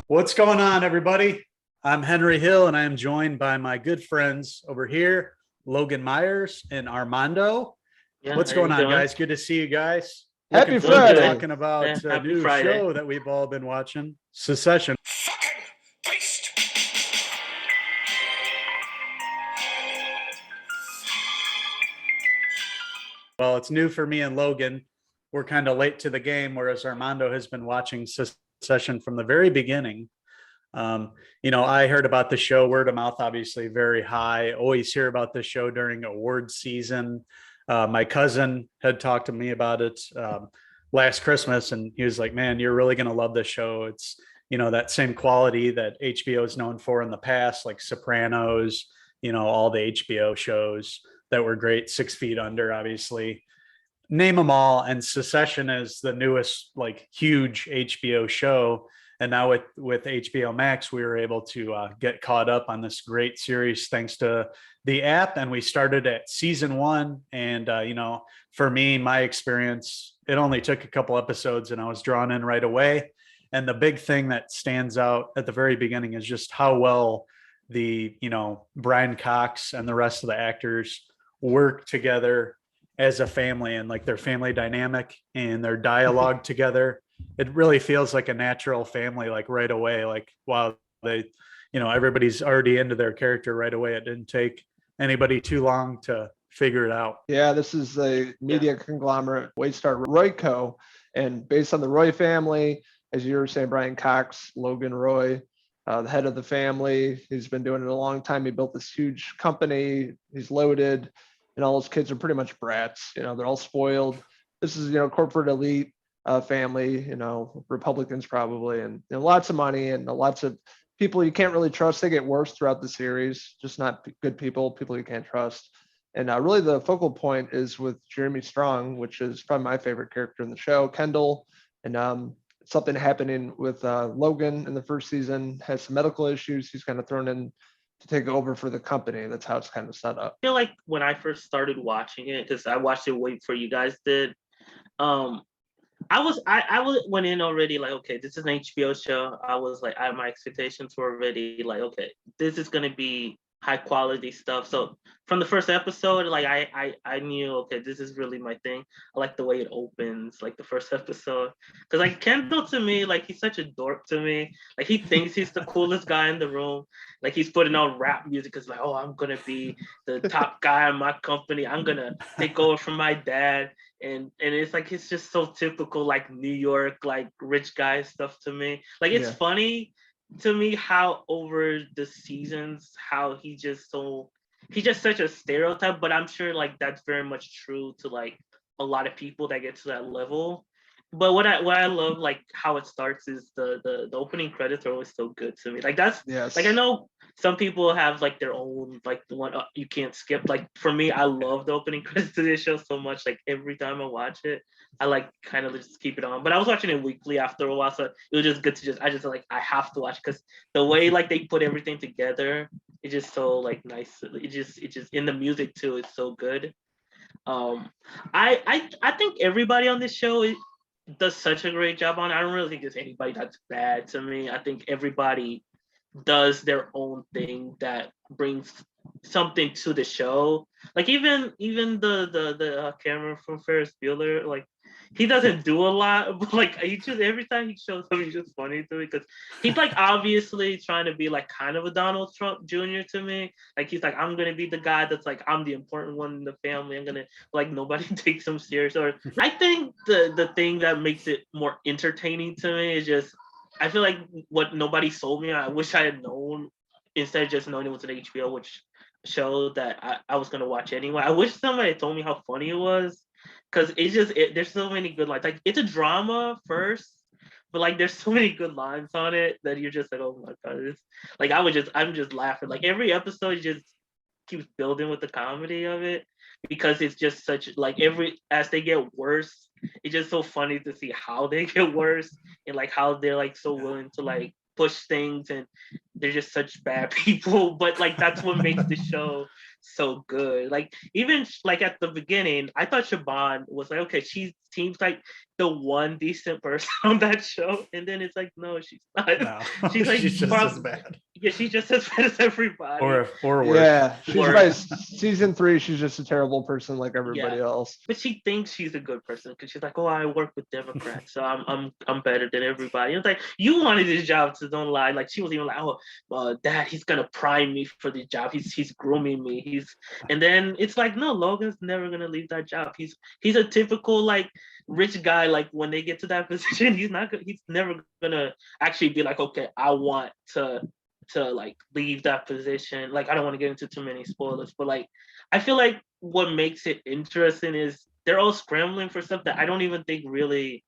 What's going on, everybody? I'm Henry Hill, and I am joined by my good friends over here, Logan Myers and Armando. Yeah, What's how you going on, doing? guys? Good to see you guys. Looking Happy Doing forward to good. Friday. talking about a Happy new Friday. show that we've all been watching, Secession. Well, it's new for me and Logan. We're kind of late to the game, whereas Armando has been watching Secession from the very beginning. I heard about the show, word of mouth, obviously very high. Always hear about the show during award season. My cousin had talked to me about it last Christmas, and he was like, "Man, you're really going to love this show. It's that same quality that HBO is known for in the past, like Sopranos. All the HBO shows that were great. 6 Feet Under, obviously. Name them all, and Secession is the newest like huge HBO show, and now with HBO Max we were able to get caught up on this great series thanks to the app. And we started at season one, and for me, my experience, it only took a couple episodes and I was drawn in right away. And the big thing that stands out at the very beginning is just how well the Brian Cox and the rest of the actors work together as a family, and like their family dynamic and their dialogue together. It really feels like a natural family, like right away. Like, wow, everybody's already into their character right away. It didn't take anybody too long to figure it out. Yeah, this is a media conglomerate, Waystar Royco, and based on the Roy family, as you were saying, Brian Cox, Logan Roy, the head of the family. He's been doing it a long time. He built this huge company. He's loaded, and all his kids are pretty much brats. They're all spoiled. This is corporate elite family. Republicans probably, and lots of money and lots of people you can't really trust. They get worse throughout the series. Just not good people you can't trust. And really, the focal point is with Jeremy Strong, which is probably my favorite character in the show, Kendall. And something happening with Logan in the first season, has some medical issues. He's kind of thrown in to take over for the company. That's how it's kind of set up. I feel like when I first started watching it, because I watched it way before you guys did, um, I went in already like, okay, this is an HBO show. I was like, my expectations were already like, okay, this is gonna be high quality stuff. So from the first episode, like I knew, okay, this is really my thing. I like the way it opens, like the first episode, because like Kendall to me, like he's such a dork to me. Like he thinks he's the coolest guy in the room. Like he's putting on rap music because like, oh, I'm gonna be the top guy in my company. I'm gonna take over from my dad. And it's like it's just so typical like New York like rich guy stuff to me. Like it's funny to me how over the seasons how he's just such a stereotype, but I'm sure like that's very much true to like a lot of people that get to that level. But what I love like how it starts is the opening credits are always so good to me. Like that's Yes. like I know some people have like their own like the one you can't skip. Like for me, I love the opening credits to this show so much. Like every time I watch it, I like kind of just keep it on. But I was watching it weekly after a while, so it was just good to I just like I have to watch because the way like they put everything together, it's just so like nice. It just in the music too, it's so good. Um, I think everybody on this show does such a great job on it. I don't really think there's anybody that's bad to me. I think everybody does their own thing that brings something to the show. Like even the camera from Ferris Bueller, like he doesn't do a lot, but like he just every time he shows up, he's just funny to me because he's like obviously trying to be like kind of a Donald Trump Jr. to me. Like he's like I'm gonna be the guy that's like I'm the important one in the family. I'm gonna like nobody takes him serious. Or I think the thing that makes it more entertaining to me is just I feel like what nobody sold me. I wish I had known instead of just knowing it was an HBO, which show that I was gonna watch anyway. I wish somebody had told me how funny it was, because there's so many good lines. Like it's a drama first, but like there's so many good lines on it that you're just like, oh my god, this like I'm just laughing. Like every episode just keeps building with the comedy of it because it's just such like every as they get worse, it's just so funny to see how they get worse and like how they're like so willing to like push things, and they're just such bad people. But like that's what makes the show so good. Like even like at the beginning, I thought Siobhan was like, okay, she seems like the one decent person on that show, and then it's like, no, she's not. No, She's like, she's just as bad. Yeah, she's just as bad as everybody. Or worse. Yeah, she's Or- by season 3. She's just a terrible person like everybody Yeah. else. But she thinks she's a good person because she's like, oh, I work with Democrats, so I'm better than everybody. And it's like, you wanted this job, so don't lie. Like she was even like, oh, Dad, he's gonna prime me for the job. He's grooming me. And then it's like, no, Logan's never gonna leave that job. He's a typical like rich guy. Like when they get to that position, he's never gonna actually be like, okay, I want to like leave that position. Like I don't want to get into too many spoilers, but like I feel like what makes it interesting is they're all scrambling for stuff that I don't even think really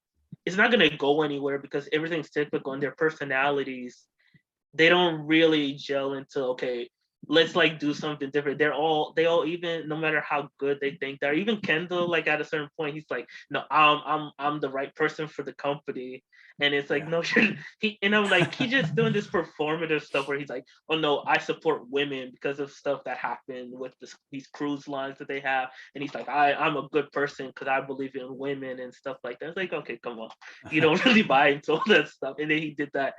it's not gonna go anywhere because everything's typical and their personalities, they don't really gel into okay, let's like do something different. They all even no matter how good they think they're, even Kendall, like at a certain point, he's like, no, I'm the right person for the company. And it's like, no, I'm like, he's just doing this performative stuff where he's like, oh no, I support women because of stuff that happened with these cruise lines that they have. And he's like, I'm a good person because I believe in women and stuff like that. It's like, okay, come on. You don't really buy into all that stuff. And then he did that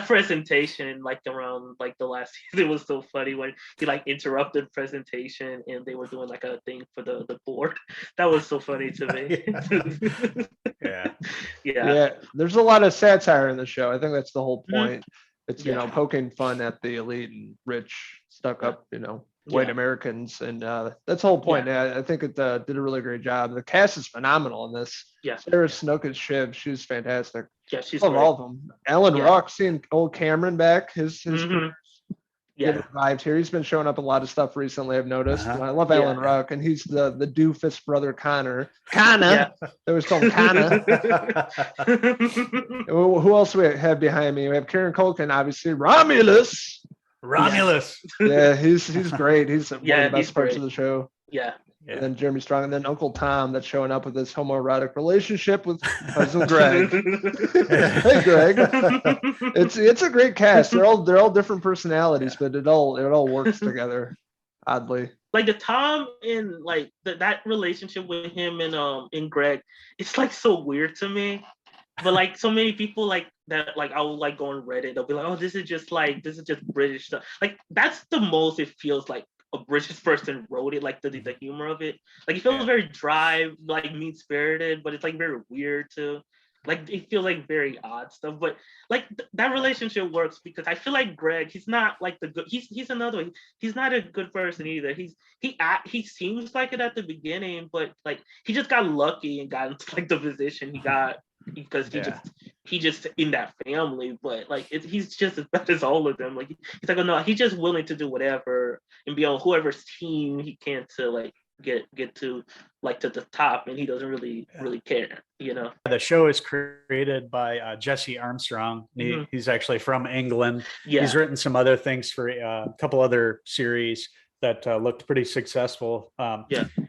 presentation like around like the last season. It was so funny when he like interrupted presentation and they were doing like a thing for the board. That was so funny to me. Yeah. There's a lot of satire in the show. I think that's the whole point. It's poking fun at the elite and rich, stuck up, white Americans, and that's the whole point. Yeah. I think it did a really great job. The cast is phenomenal in this. Yeah, Sarah Snook as Shiv, she's fantastic. Yeah, she's love all of them. Alan Ruck, seeing old Cameron back, his get revived here. He's been showing up in a lot of stuff recently, I've noticed. I love Alan Ruck, and he's the doofus brother Connor. That was called Connor. Who else we have behind me? We have Kieran Culkin, obviously. Romulus. Yeah, he's great. He's one of the best parts of the show. Yeah. And then Jeremy Strong, and then Uncle Tom that's showing up with his homoerotic relationship with cousin Greg. Hey Greg. It's a great cast. They're all different personalities, but it all works together, oddly. Like the Tom and like that relationship with him and Greg, it's like so weird to me. But like so many people like that, like I will like go on Reddit, they'll be like, oh, this is just British stuff. Like that's the most it feels like a British person wrote it, like the humor of it. Like it feels very dry, like mean spirited, but it's like very weird too. Like it feels like very odd stuff. But like that relationship works because I feel like Greg, he's not like the good. He's another. He's not a good person either. He seems like it at the beginning, but like he just got lucky and got into like the position he got because he just in that family. But like he's just as bad as all of them. Like he's like, oh no, he's just willing to do whatever and be on whoever's team he can to like get to like to the top, and he doesn't really care. The show is created by Jesse Armstrong. He's actually from England. He's written some other things for a couple other series that looked pretty successful.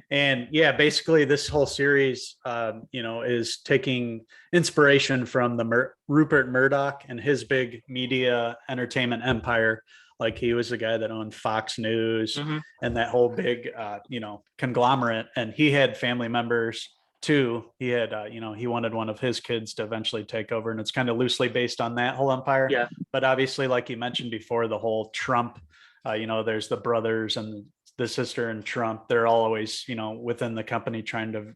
And basically this whole series is taking inspiration from the Rupert Murdoch and his big media entertainment empire. Like he was the guy that owned Fox News and that whole big, conglomerate. And he had family members too. He had, he wanted one of his kids to eventually take over. And it's kind of loosely based on that whole empire. Yeah. But obviously, like you mentioned before, the whole Trump, there's the brothers and the sister and Trump. They're all always, within the company trying to,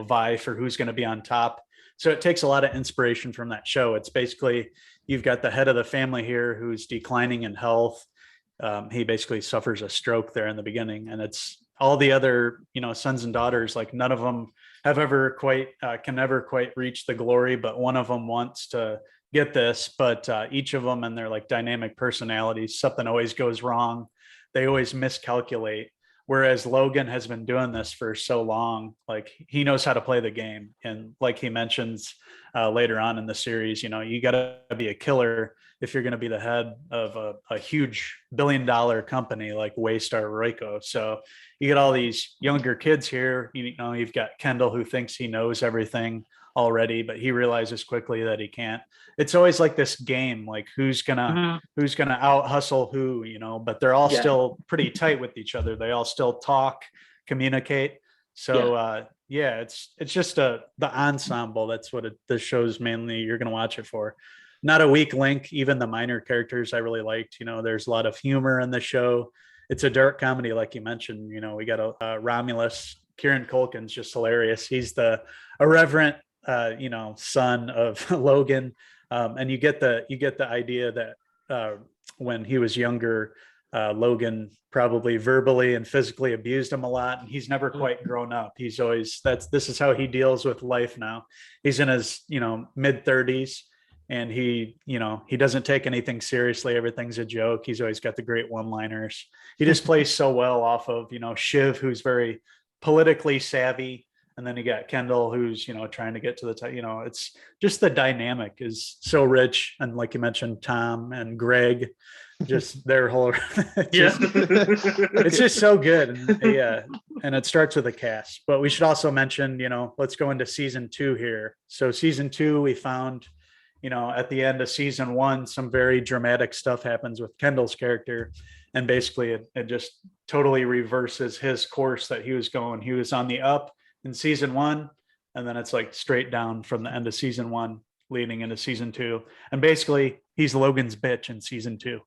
vie for who's going to be on top. So it takes a lot of inspiration from that show. It's basically, you've got the head of the family here who's declining in health. He basically suffers a stroke there in the beginning, and it's all the other, sons and daughters, like none of them have ever can never quite reach the glory, but one of them wants to get this, but each of them and their like dynamic personalities, something always goes wrong. They always miscalculate. Whereas Logan has been doing this for so long, like he knows how to play the game. And like he mentions later on in the series, you got to be a killer if you're going to be the head of a huge $1 billion company like Waystar Royco. So you get all these younger kids here, you've got Kendall who thinks he knows everything, already, but he realizes quickly that he can't. It's always like this game, like who's gonna out hustle who, but they're all still pretty tight with each other. They all still talk, communicate. So it's just the ensemble. That's what the show's mainly you're gonna watch it for. Not a weak link. Even the minor characters I really liked. There's a lot of humor in the show. It's a dark comedy, like you mentioned. We got a Romulus. Kieran Culkin's just hilarious. He's the irreverent, son of Logan, and you get the idea that when he was younger, Logan probably verbally and physically abused him a lot, and he's never quite grown up. He's always this is how he deals with life now. He's in his mid 30s. And he doesn't take anything seriously. Everything's a joke. He's always got the great one-liners. He just plays so well off of, Shiv, who's very politically savvy. And then you got Kendall, who's, trying to get to the top. It's just the dynamic is so rich. And like you mentioned, Tom and Greg, just their whole, it's just so good. And it starts with a cast. But we should also mention, let's go into season 2 here. So season 2, we found, at the end of season 1, some very dramatic stuff happens with Kendall's character. And basically it just totally reverses his course that he was going. He was on the up in season 1, and then it's like straight down from the end of season 1 leading into season 2. And basically he's Logan's bitch in season 2.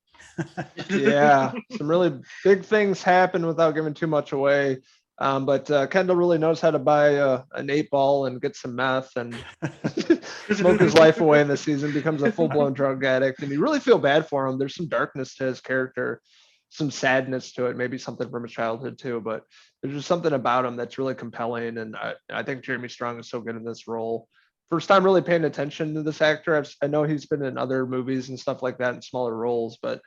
Yeah, some really big things happen without giving too much away. But Kendall really knows how to buy an 8-ball and get some meth and smoke his life away in the season, becomes a full-blown drug addict. And you really feel bad for him. There's some darkness to his character, some sadness to it, maybe something from his childhood too. But there's just something about him that's really compelling. And I think Jeremy Strong is so good in this role. First time really paying attention to this actor. I know he's been in other movies and stuff like that in smaller roles, but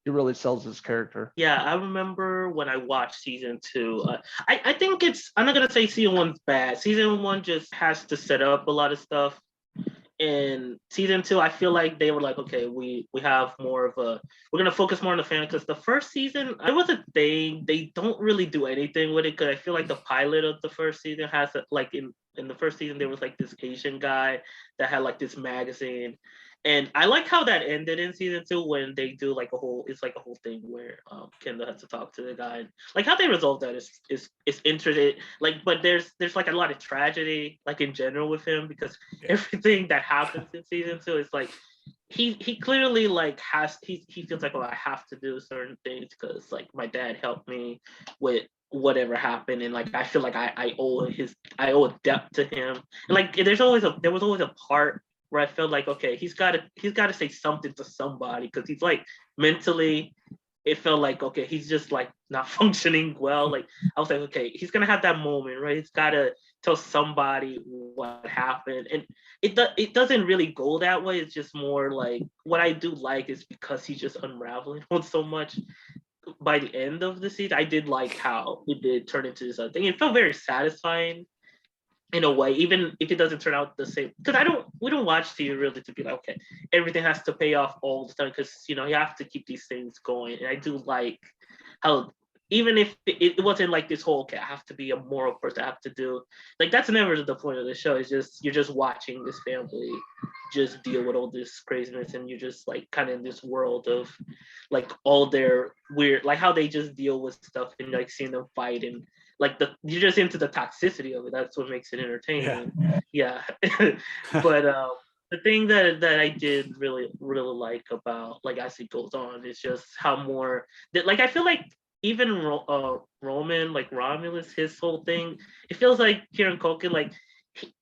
he really sells his character. Yeah, I remember when I watched season 2. I think I'm not gonna say season 1's bad. Season 1 just has to set up a lot of stuff. In season 2, I feel like they were like, okay, we have more of we're gonna focus more on the family, because the first season, it was a thing. They don't really do anything with it, because I feel like the pilot of the first season has in the first season there was like this Asian guy that had like this magazine. And I like how that ended in season 2 when they do like a whole thing where Kendall has to talk to the guy. And like how they resolve that is interesting. Like, but there's like a lot of tragedy like in general with him, because everything that happens in season 2 is like he clearly like he feels like, oh, I have to do certain things because like my dad helped me with whatever happened, and like I feel like I owe a debt to him. And like there was always a part where I felt like, okay, he's got to say something to somebody, because he's like mentally, it felt like, okay, he's just like not functioning well. Like I was like, okay, he's gonna have that moment, right? He's got to tell somebody what happened, and it doesn't really go that way. It's just more like what I do like is because he's just unraveling on so much. By the end of the season, I did like how it did turn into this other thing. It felt very satisfying in a way, even if it doesn't turn out the same, because we don't watch TV really to be like, okay, everything has to pay off all the time, because you have to keep these things going. And I do like how even if it wasn't like this whole, okay, I have to be a moral person, I have to do, like, that's never the point of the show. It's just you're just watching this family just deal with all this craziness, and you're just like kind of in this world of like all their weird, like how they just deal with stuff, and like seeing them fight, and like you're just into the toxicity of it. That's what makes it entertaining. Yeah. But the thing that I did really like about, like, as it goes on, is just how more that, like, I feel like even Roman, like Romulus, his whole thing, it feels like Kieran Culkin, like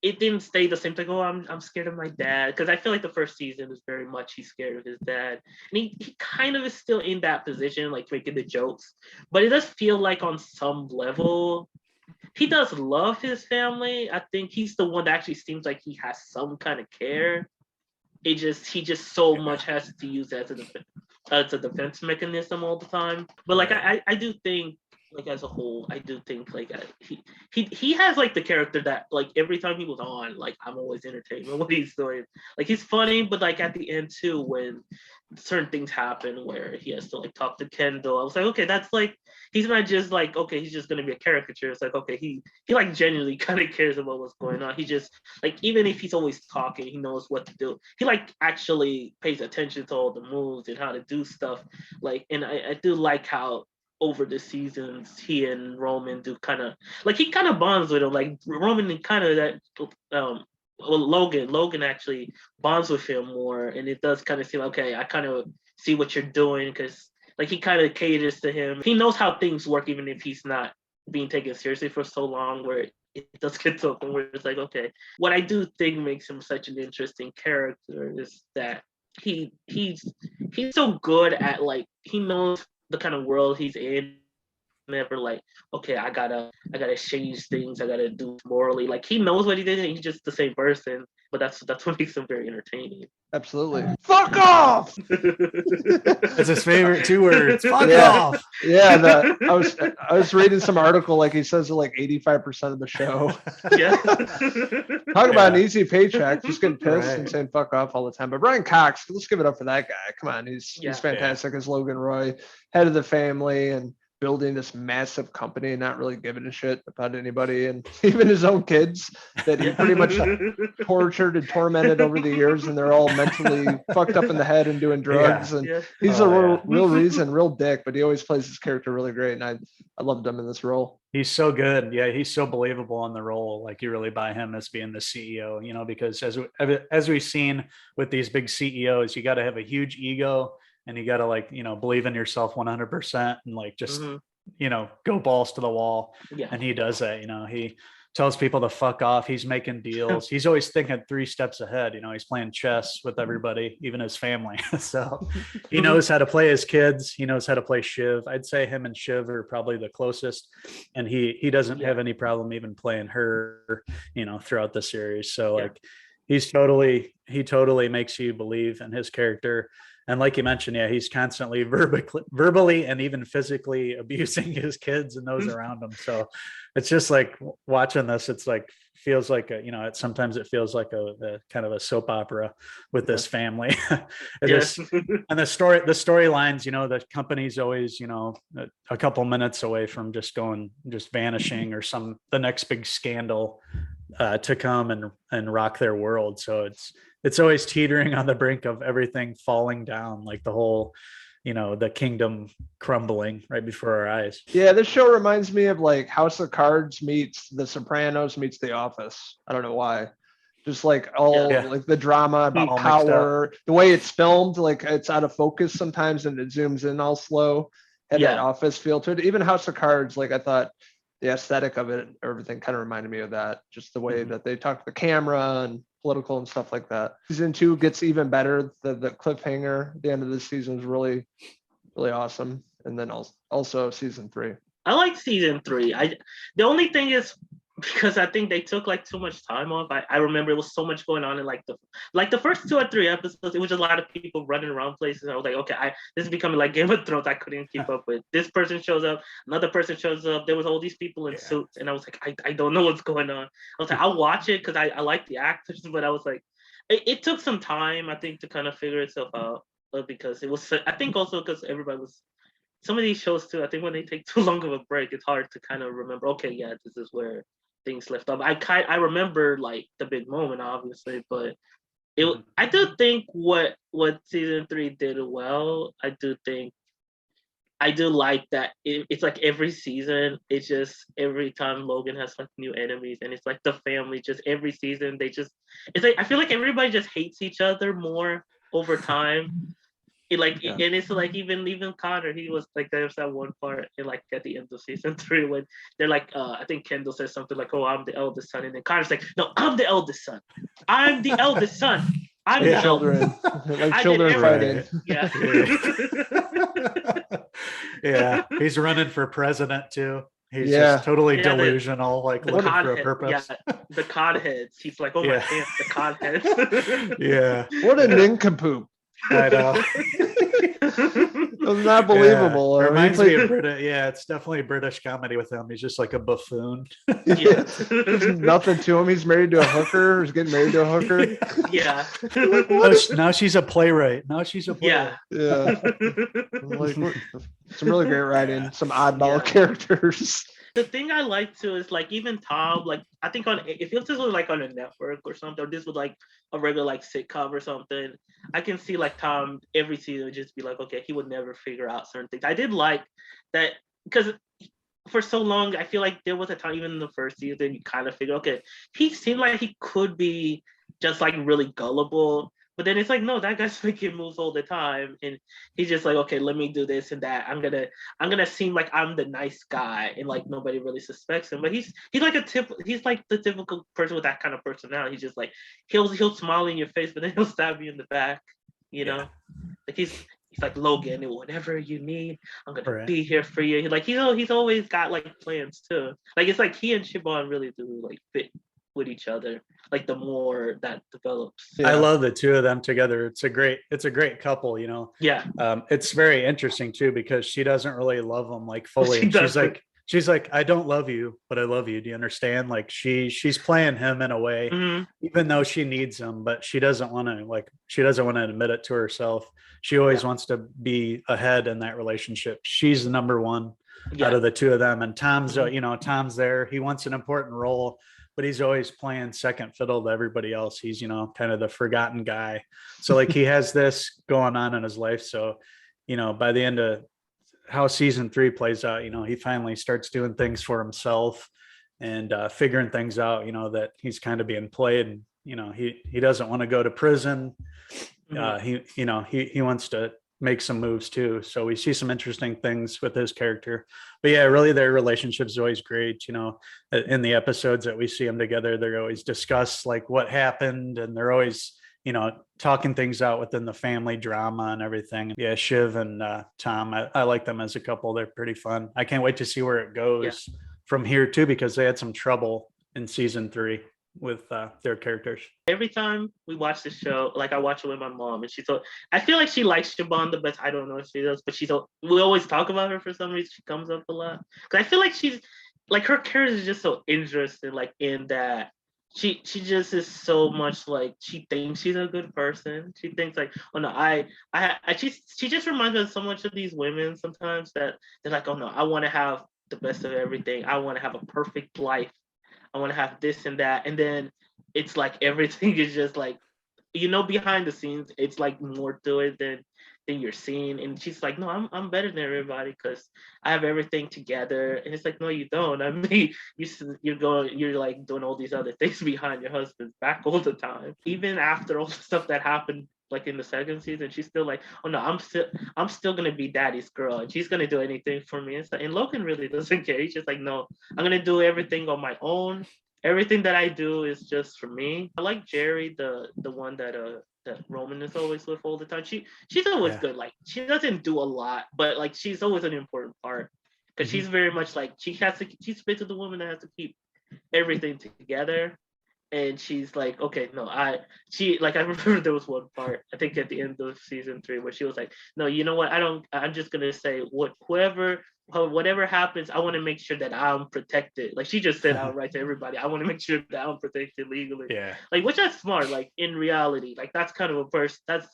it didn't stay the same. Like, oh, I'm scared of my dad, because I feel like the first season is very much he's scared of his dad, and he kind of is still in that position, like making the jokes, but it does feel like on some level he does love his family. I think he's the one that actually seems like he has some kind of care. He just so much has to use that as a defense mechanism all the time. But like I do think like as a whole, I do think like he has like the character that like every time he was on, like I'm always entertained with what he's doing. Like he's funny, but like at the end too, when certain things happen where he has to like talk to Kendall, I was like, okay, that's like he's not just like okay, he's just gonna be a caricature. It's like okay, he like genuinely kind of cares about what's going on. He just like even if he's always talking, he knows what to do. He like actually pays attention to all the moves and how to do stuff. Like, and I do like how over the seasons, he and Roman do kind of like he kind of bonds with him. Like Roman and kind of that well, Logan actually bonds with him more, and it does kind of seem okay. I kind of see what you're doing because like he kind of caters to him. He knows how things work, even if he's not being taken seriously for so long. Where it does get to a point where it's like okay, what I do think makes him such an interesting character is that he's so good at like he knows the kind of world he's in. Never like okay, I gotta change things, I gotta do morally. Like he knows what he did, and he's just the same person. But that's what makes him very entertaining. Absolutely. Fuck off. That's his favorite 2 words. Fuck Yeah. off. Yeah, I was reading some article like he says it like 85% of the show. Yeah. Talk about an Yeah. easy paycheck, just getting pissed Right. and saying fuck off all the time. But Brian Cox, let's give it up for that guy. Come on, he's Yeah. fantastic as Logan Roy, head of the family and building this massive company and not really giving a shit about anybody and even his own kids that he pretty much tortured and tormented over the years, and they're all mentally fucked up in the head and doing drugs. And Yeah. he's Oh, a real reason, real dick, but he always plays his character really great, and I loved him in this role. He's so good. Yeah, he's so believable in the role. Like you really buy him as being the CEO, because as we've seen with these big CEOs, you got to have a huge ego and you got to like, believe in yourself 100% and like just, go balls to the wall. Yeah. And he does that, he tells people to fuck off. He's making deals. He's always thinking 3 steps ahead. He's playing chess with everybody, even his family. So he knows how to play his kids. He knows how to play Shiv. I'd say him and Shiv are probably the closest. And he doesn't have any problem even playing her, throughout the series. So like he totally makes you believe in his character. And like you mentioned, he's constantly verbally and even physically abusing his kids and those around him. So it's just like watching this, it's like, feels like, sometimes it feels like a kind of a soap opera with this family. Is, and the storylines, the company's always, a couple minutes away from just vanishing or the next big scandal to come and rock their world. So it's always teetering on the brink of everything falling down, like the whole, the kingdom crumbling right before our eyes. Yeah, this show reminds me of like House of Cards meets The Sopranos meets The Office. I don't know why. Just like like the drama about all power, the way it's filmed, like it's out of focus sometimes and it zooms in all slow. Had that office feel to it. Even House of Cards, like I thought the aesthetic of it, everything kind of reminded me of that. Just the way that they talk to the camera and political and stuff like that. Season 2 gets even better. The cliffhanger at the end of the season was really, really awesome. And then also season 3. I like season 3. The only thing is because I think they took like too much time off. I remember it was so much going on in like the first 2 or 3 episodes. It was just a lot of people running around places. I was like, okay, this is becoming like Game of Thrones. I couldn't keep up with. This person shows up, another person shows up. There was all these people in suits, and I was like, I don't know what's going on. I was like, I'll watch it because I like the actors, but I was like, it took some time, I think, to kind of figure itself out because it was. I think also because everybody was. Some of these shows too. I think when they take too long of a break, it's hard to kind of remember. Okay, yeah, this is where things left off. I remember like the big moment, obviously, but I do think what season 3 did well. I do like that it's like every season, it's just every time Logan has like new enemies, and it's like the family. Just every season, it's like I feel like everybody just hates each other more over time. And it's like even Connor, he was like, there's that one part in like at the end of season 3 when they're like, I think Kendall says something like, "Oh, I'm the eldest son," and then Connor's like, "No, I'm the eldest son. I'm the eldest son. I'm the children, like children fighting." Yeah, he's running for president too. He's just totally delusional, like looking for a purpose. Yeah, the codheads. He's like, "Oh my damn, the codheads." Yeah. What a nincompoop. I know. It was not believable. Yeah. He Reminds played- me of British. Yeah, it's definitely a British comedy with him. He's just like a buffoon. Yeah. There's nothing to him. He's married to a hooker. He's getting married to a hooker. Yeah. Like, Oh, what? now she's a playwright. Now she's a playwright. Yeah. Yeah. Like, some really great writing. Some oddball Yeah. characters. The thing I like too is like even Tom, like I think on if this was like on a network or something, or this was like a regular like sitcom or something, I can see like Tom every season would just be like, okay, he would never figure out certain things. I did like that because for so long I feel like there was a time even in the first season you kind of figure, okay, he seemed like he could be just like really gullible. But then it's like, no, that guy's making moves all the time, and he's just like, okay, let me do this and that. I'm gonna seem like I'm the nice guy, and like nobody really suspects him. But he's like he's like the typical person with that kind of personality. He's just like he'll smile in your face, but then he'll stab you in the back. You know, like he's like Logan, and whatever you need, I'm gonna be here for you. He's always got like plans too. Like it's like he and Siobhan really do like fit with each other, like the more that develops. I love the two of them together. It's a great couple, you know. Yeah. It's very interesting too because she doesn't really love him like fully. She's like, I don't love you, but I love you. Do you understand? Like she's playing him in a way, even though she needs him, but she doesn't want to admit it to herself. She always wants to be ahead in that relationship. She's the number one out of the two of them. And Tom's, Tom's there. He wants an important role, but he's always playing second fiddle to everybody else. He's, kind of the forgotten guy. So like he has this going on in his life. So, by the end of how season 3 plays out, he finally starts doing things for himself and figuring things out, that he's kind of being played. And, he doesn't want to go to prison. He wants to make some moves too. So we see some interesting things with his character. But yeah, really their relationship is always great. In the episodes that we see them together, they're always discuss like what happened, and they're always, talking things out within the family drama and everything. Yeah, Shiv and Tom, I like them as a couple. They're pretty fun. I can't wait to see where it goes from here too, because they had some trouble in season 3 with their characters. Every time we watch the show, like I watch it with my mom, and I feel like she likes Siobhan the best. I don't know if she does, but we always talk about her for some reason. She comes up a lot because I feel like she's like her character is just so interesting, like in that she just is so much like she thinks she's a good person. She thinks like, oh no, she just reminds us so much of these women sometimes that they're like, oh no, I want to have the best of everything. I want to have a perfect life. I want to have this and that. And then it's like everything is just like, behind the scenes, it's like more to it than you're seeing. And she's like, no, I'm better than everybody because I have everything together. And it's like, no, you don't. I mean, you're like doing all these other things behind your husband's back all the time. Even after all the stuff that happened, like in the second season, she's still like, oh no, I'm still gonna be daddy's girl, and she's gonna do anything for me. And Logan really doesn't care. He's just like, no, I'm gonna do everything on my own. Everything that I do is just for me. I like Jerry, the one that Roman is always with all the time. She's always good. Like she doesn't do a lot, but like she's always an important part because she's very much like she's basically the woman that has to keep everything together. And she's like, okay, no, I remember there was one part, I think at the end of season 3, where she was like, no, you know what? I'm just going to say whatever happens, I want to make sure that I'm protected. Like she just said outright to everybody, I want to make sure that I'm protected legally. Yeah. Like, which is smart. Like in reality, like that's kind of a person that's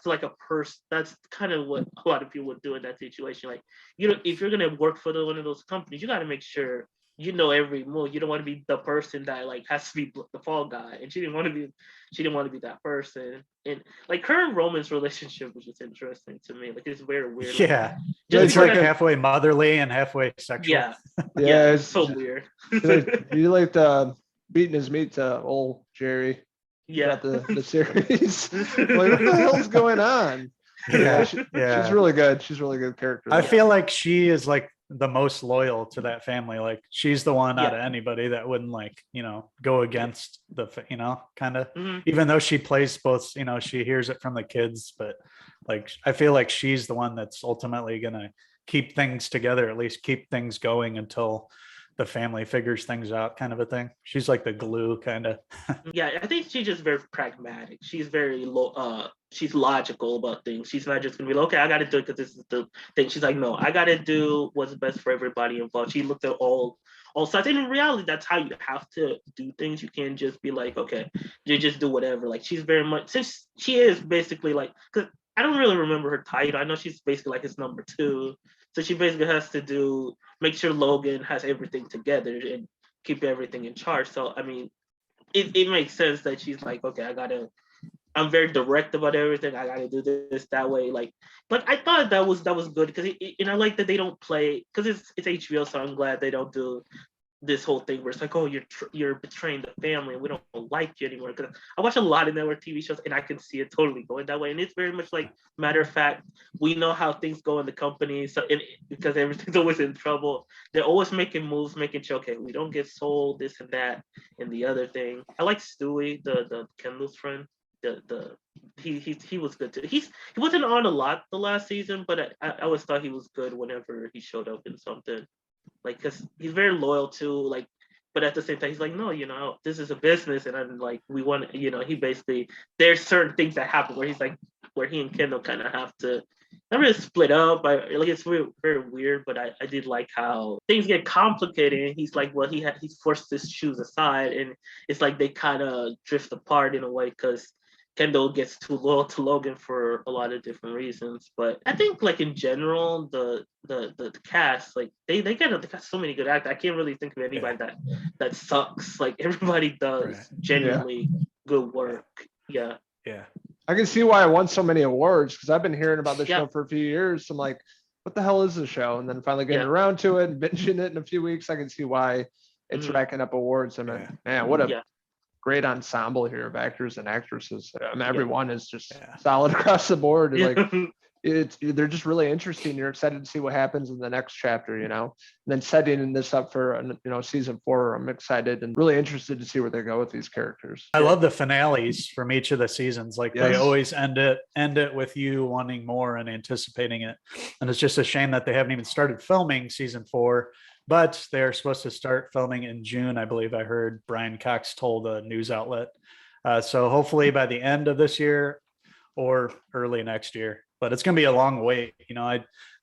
like a person. That's kind of what a lot of people would do in that situation. Like, if you're going to work for one of those companies, you got to make sure every move. You don't want to be the person that like has to be the fall guy, and she didn't want to be that person. And like her and Roman's relationship was just interesting to me. Like it's very weird. Yeah, it's like halfway motherly and halfway sexual. Yeah, it's so weird. He liked beating his meat to old Jerry. Yeah, the series. Like, what the hell's going on? She's really good. She's a really good character. I feel like she is like the most loyal to that family. Like she's the one out of anybody that wouldn't like, go against the, kind of, even though she plays both, she hears it from the kids, but like, I feel like she's the one that's ultimately going to keep things together, at least keep things going until the family figures things out kind of a thing. She's like the glue kind of. Yeah, I think she's just very pragmatic. She's very she's logical about things. She's not just gonna be like, okay, I gotta do it because this is the thing. She's like, no, I gotta do what's best for everybody involved. She looked at all sides. And in reality, that's how you have to do things. You can't just be like, okay, you just do whatever. Like she's very much, since she is basically like, because I don't really remember her title. I know she's basically like his number two. So she basically has to make sure Logan has everything together and keep everything in charge. So I mean, it makes sense that she's like, okay, I'm very direct about everything. I gotta do this that way. Like I thought that was good because and I like that they don't play because it's HBO, so I'm glad they don't do this whole thing where it's like, oh, you're betraying the family and we don't like you anymore. Because I watch a lot of network TV shows and I can see it totally going that way. And it's very much like, matter of fact, we know how things go in the company. So because everything's always in trouble, they're always making moves, making sure, okay, we don't get sold, this and that, and the other thing. I like Stewie, the Kendall's friend. He was good too. He wasn't on a lot the last season, but I always thought he was good whenever he showed up in something. Like, because he's very loyal to, like, but at the same time, he's like, no, this is a business, and I'm like, we want, he basically, there's certain things that happen where he's like, where he and Kendall kind of have to, not really split up. Like, it's very, very weird, but I did like how things get complicated, and he's like, well, he's forced to choose a side, and it's like they kind of drift apart in a way because Kendall gets too loyal to Logan for a lot of different reasons. But I think, like, in general, the cast, like, they got so many good actors. I can't really think of anybody that sucks. Like, everybody does genuinely good work. Yeah. I can see why I won so many awards because I've been hearing about the show for a few years. I'm like, what the hell is the show? And then finally getting around to it and binging it in a few weeks, I can see why it's racking up awards. I mean, man, what a great ensemble here of actors and actresses. I mean, everyone is just solid across the board. Like they're just really interesting. You're excited to see what happens in the next chapter, and then setting this up for, season 4. I'm excited and really interested to see where they go with these characters. I love the finales from each of the seasons. Like they always end it with you wanting more and anticipating it. And it's just a shame that they haven't even started filming season 4. But they're supposed to start filming in June, I believe I heard Brian Cox told a news outlet. So hopefully by the end of this year or early next year. But it's going to be a long wait.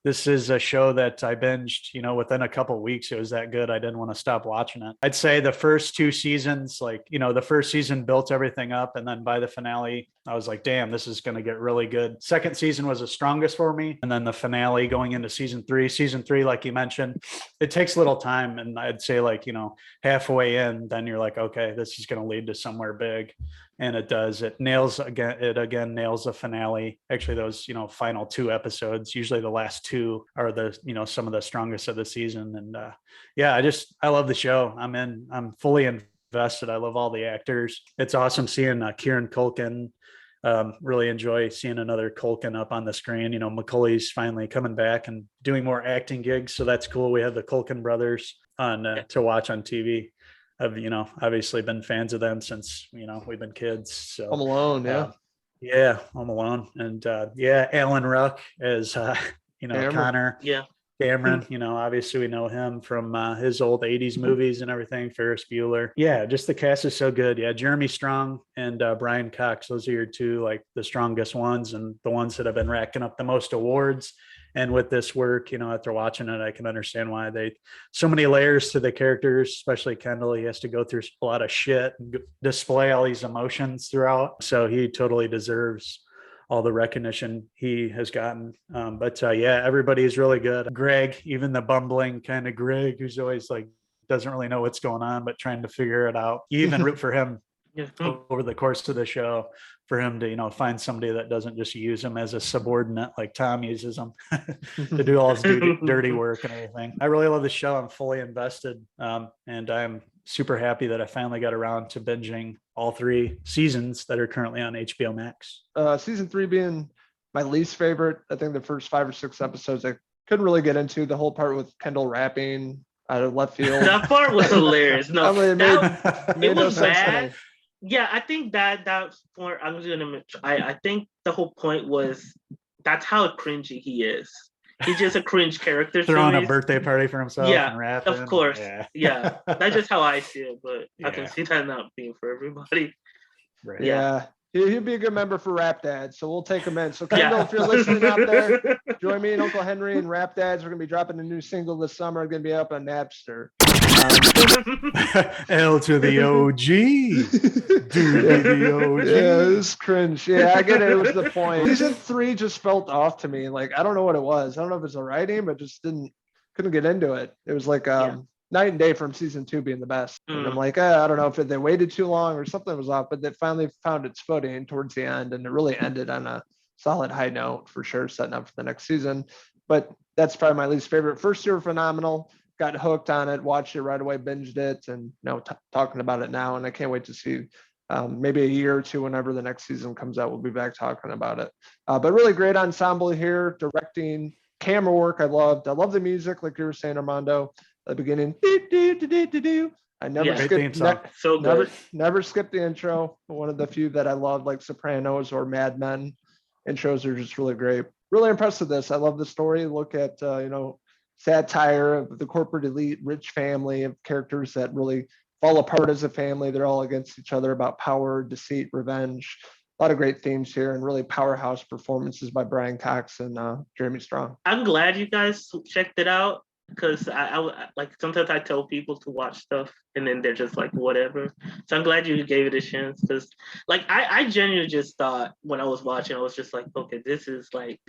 This is a show that I binged, within a couple of weeks. It was that good. I didn't want to stop watching it. I'd say the first 2 seasons, the first season built everything up. And then by the finale, I was like, damn, this is going to get really good. Second season was the strongest for me. And then the finale going into season 3, like you mentioned, it takes a little time. And I'd say halfway in, then you're like, okay, this is going to lead to somewhere big. And it does. It nails the finale. Actually, those, final 2 episodes, usually the last 2 are the, some of the strongest of the season. And I love the show. I'm fully invested. I love all the actors. It's awesome seeing Kieran Culkin. Really enjoy seeing another Culkin up on the screen. Macaulay's finally coming back and doing more acting gigs. So that's cool. We have the Culkin brothers on to watch on TV. I've obviously been fans of them since we've been kids. So Home Alone, Home Alone, and Alan Ruck as Connor. Cameron, obviously we know him from his old 80s movies and everything. Ferris Bueller. Just the cast is so good. Jeremy Strong and Brian Cox. Those are your 2 the strongest ones and the ones that have been racking up the most awards. And with this work, after watching it, I can understand why so many layers to the characters, especially Kendall. He has to go through a lot of shit and display all these emotions throughout. So he totally deserves all the recognition he has gotten. Everybody is really good. Greg, even the bumbling kind of Greg, who's always doesn't really know what's going on, but trying to figure it out. You even root for him over the course of the show for him to, find somebody that doesn't just use him as a subordinate like Tom uses him to do all his dirty work and everything. I really love the show. I'm fully invested. And I'm super happy that I finally got around to binging all 3 seasons that are currently on HBO Max. Season 3 being my least favorite. I think the first 5 or 6 episodes I couldn't really get into. The whole part with Kendall rapping out of left field. That part was hilarious. No, I mean, it was bad. Yeah, I think that part, I think the whole point was that's how cringy he is. He's just a cringe character. Throwing to a me. birthday party for himself Yeah, and rapping. of course. Yeah. Yeah, that's just how I see it, but I can Yeah. see that not being for everybody. Right. Yeah. He'd be a good member for Rap Dad, so we'll take him in. So Kendall, Yeah. if you're listening out there, join me and Uncle Henry and Rap Dads. We're gonna be dropping a new single this summer. It's gonna be up on Napster. L to the OG. Dude, the OG. Yeah, it's cringe. Yeah, I get it. It was the point. Season 3 just felt off to me. Like, I don't know what it was. I don't know if it's the writing, but just couldn't get into it. It was like night and day from season 2 being the best. And I'm like, I don't know if they waited too long or something was off, but they finally found its footing towards the end, and it really ended on a solid high note for sure, setting up for the next season. But that's probably my least favorite. First year, phenomenal. Got hooked on it, watched it right away, binged it, and talking about it now. And I can't wait to see maybe a year or two, whenever the next season comes out, we'll be back talking about it. But really great ensemble here, directing, camera work. I love the music, like you were saying, Armando. At the beginning, I never skipped. So good. Never skipped the intro. One of the few that I love, like Sopranos or Mad Men. Intros are just really great. Really impressed with this. I love the story. Look at satire of the corporate elite, rich family of characters that really fall apart as a family. They're all against each other about power, deceit, revenge. A lot of great themes here, and really powerhouse performances by Brian Cox and Jeremy Strong. I'm glad you guys checked it out, because I like, sometimes I tell people to watch stuff and then they're just like whatever. So I'm glad you gave it a chance, because like I genuinely just thought when I was watching, I was just like, okay, this is like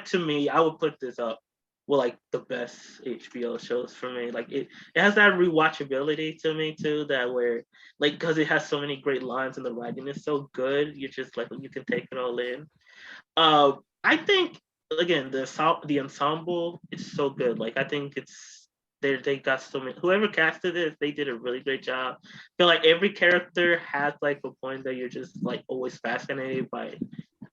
to me, I would put this up with like the best HBO shows for me. Like it has that rewatchability to me too, that where like, because it has so many great lines and the writing is so good, you're just like, you can take it all in. I think again the ensemble is so good. Like I think they got so many. Whoever casted it, they did a really great job. I feel like every character has like a point that you're just like always fascinated by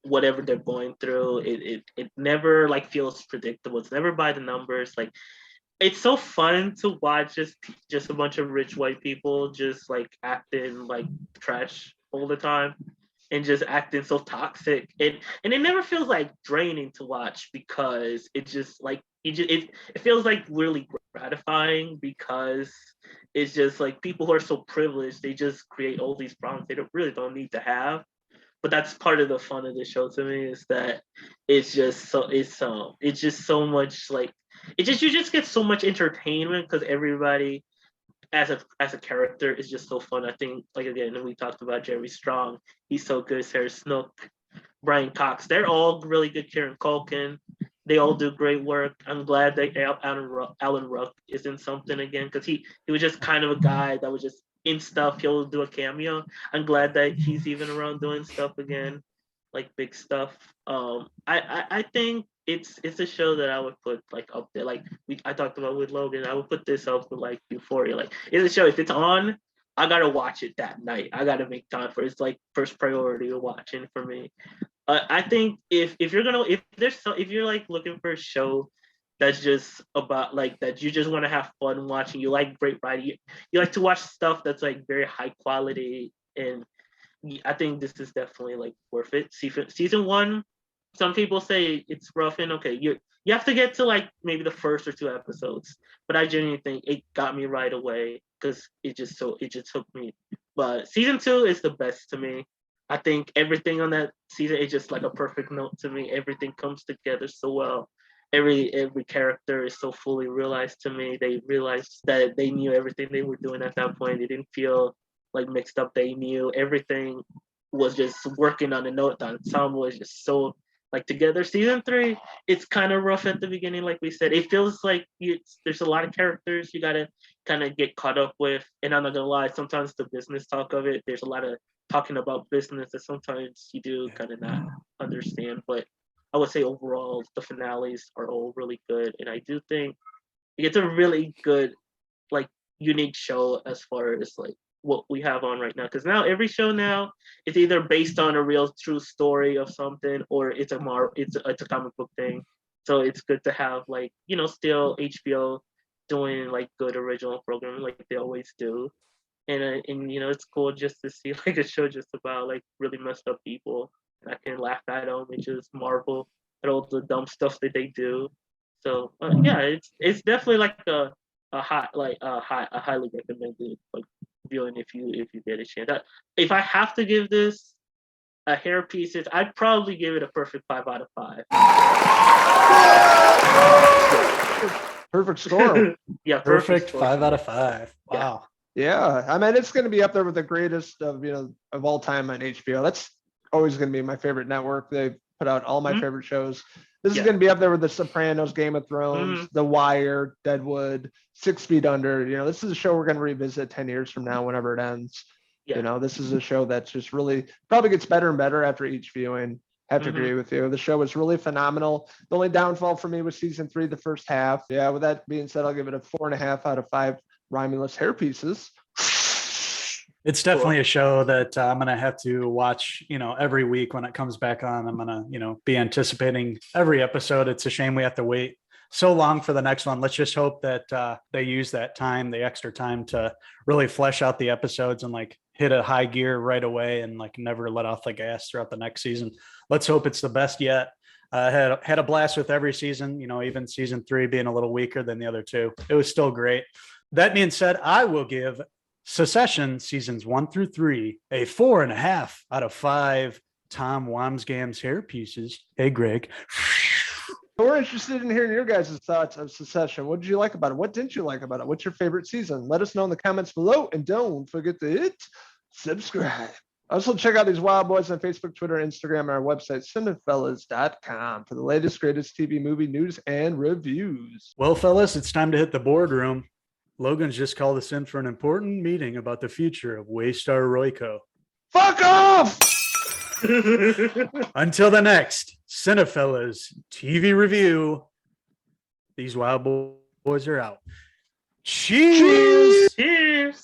whatever they're going through. It never like feels predictable. It's never by the numbers. Like it's so fun to watch just a bunch of rich white people just like acting like trash all the time and just acting so toxic. And it never feels like draining to watch, because it just like it feels like really gratifying, because it's just like people who are so privileged, they just create all these problems they really don't need to have. But that's part of the fun of the show to me, is that it's just so much like you just get so much entertainment, because everybody as a character is just so fun. I think, like, again, we talked about Jerry Strong, he's so good. Sarah Snook, Brian Cox, they're all really good. Kieran Culkin, they all do great work. I'm glad that Alan Ruck is in something again, because he was just kind of a guy that was just in stuff. He'll do a cameo. I'm glad that he's even around doing stuff again, like big stuff. I think it's a show that I would put like up there. Like I talked about with Logan, I would put this up with like Euphoria. Like it's a show, if it's on, I gotta watch it that night. I gotta make time for it. It's like first priority of watching for me. I think if you're like looking for a show that's just about like that, you just want to have fun watching, you like great writing, you like to watch stuff that's like very high quality, and I think this is definitely like worth it. Season 1, some people say it's rough, and okay, you have to get to like maybe the first or 2 episodes, but I genuinely think it got me right away, because it just took me. But season 2 is the best to me. I think everything on that season is just like a perfect note to me. Everything comes together so well. Every character is so fully realized to me. They realized that they knew everything they were doing at that point. They didn't feel like mixed up. They knew everything was just working on a note. The ensemble was just so like together. Season 3, it's kind of rough at the beginning, like we said. It feels like there's a lot of characters you gotta kind of get caught up with. And I'm not gonna lie, sometimes the business talk of it, there's a lot of talking about business that sometimes you do kind of not understand. But I would say overall, the finales are all really good, and I do think it's a really good, like, unique show as far as like what we have on right now. Because now every show now is either based on a real true story of something, or it's a comic book thing. So it's good to have like still HBO doing like good original programming like they always do. And it's cool just to see like a show just about like really messed up people. I can laugh at them and just marvel at all the dumb stuff that they do. So yeah, it's definitely like a highly recommended like viewing if you get a chance. If I have to give this a hair pieces, I'd probably give it a perfect 5 out of 5. Perfect score. Yeah, Perfect score. 5 out of 5. Yeah. Wow. Yeah, I mean, it's going to be up there with the greatest of all time on HBO. That's always going to be my favorite network. They put out all my favorite shows. This is going to be up there with The Sopranos, Game of Thrones, The Wire, Deadwood, 6 Feet Under. This is a show we're going to revisit 10 years from now, whenever it ends. Yeah. This is a show that's just really probably gets better and better after each viewing. I have to agree with you. The show was really phenomenal. The only downfall for me was season 3, the first half. Yeah, with that being said, I'll give it a 4.5 out of 5 Romulus hair pieces. It's definitely a show that I'm going to have to watch, every week when it comes back on. I'm going to, be anticipating every episode. It's a shame we have to wait so long for the next one. Let's just hope that they use that time, the extra time, to really flesh out the episodes and like hit a high gear right away and like never let off the gas throughout the next season. Let's hope it's the best yet. Had a blast with every season, even season 3 being a little weaker than the other 2. It was still great. That being said, I will give Succession seasons 1 through 3 a 4.5 out of 5 Tom Wamsgham's hair pieces. Hey, Greg. We're interested in hearing your guys' thoughts of Succession. What did you like about it? What didn't you like about it? What's your favorite season? Let us know in the comments below, and don't forget to hit subscribe. Also, check out these Wild Boys on Facebook, Twitter, Instagram, and our website, Cinephellas.com, for the latest, greatest TV, movie news and reviews. Well, fellas, it's time to hit the boardroom. Logan's just called us in for an important meeting about the future of Waystar Royco. Fuck off! Until the next Cinephellas TV review, these Wild Boys are out. Cheers! Cheers.